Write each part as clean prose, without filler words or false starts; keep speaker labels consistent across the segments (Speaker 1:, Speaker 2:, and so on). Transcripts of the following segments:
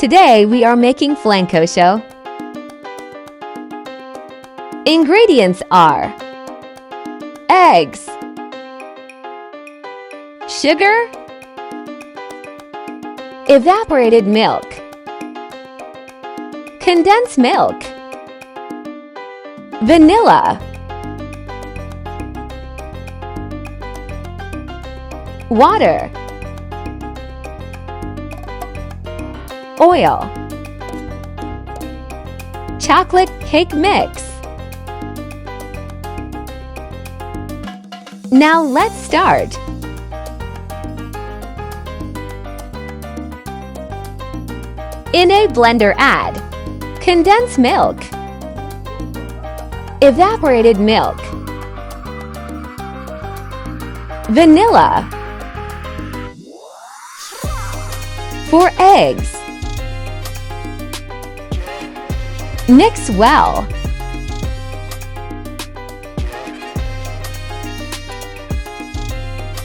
Speaker 1: Today we are making Flancosho. Ingredients are eggs, sugar, evaporated milk, condensed milk, vanilla, water, oil, chocolate cake mix. Now let's start. In a blender, add condensed milk, evaporated milk, vanilla, 4 eggs. Mix well.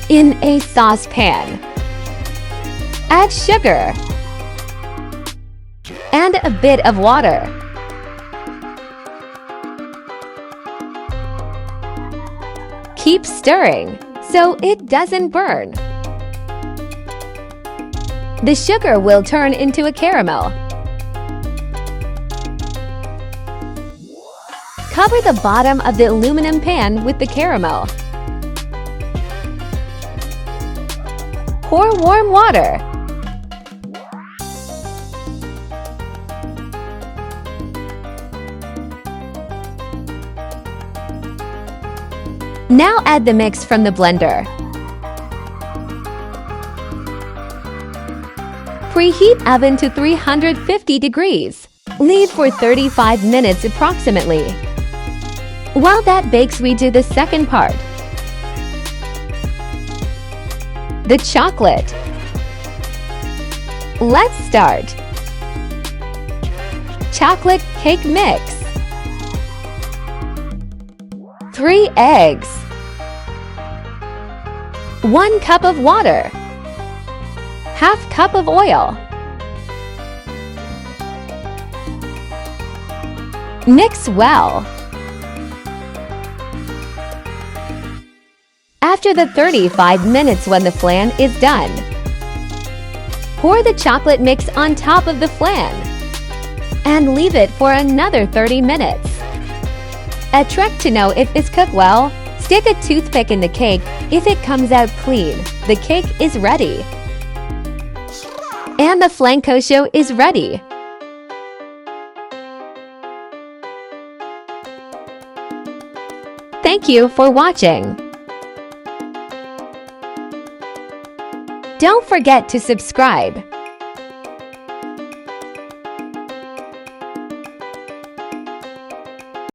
Speaker 1: In a saucepan, add sugar and a bit of water. Keep stirring so it doesn't burn. The sugar will turn into a caramel. Cover the bottom of the aluminum pan with the caramel. Pour warm water. Now add the mix from the blender. Preheat oven to 350 degrees. Leave for 35 minutes approximately. While that bakes, we do the second part. The chocolate. Let's start. Chocolate cake mix. 3 eggs. 1 cup of water. Half cup of oil. Mix well. After the 35 minutes, when the flan is done, pour the chocolate mix on top of the flan and leave it for another 30 minutes. A trick to know if it's cooked well: stick a toothpick in the cake. If it comes out clean, the cake is ready. And the Flancosho is ready. Thank you for watching. Don't forget to subscribe.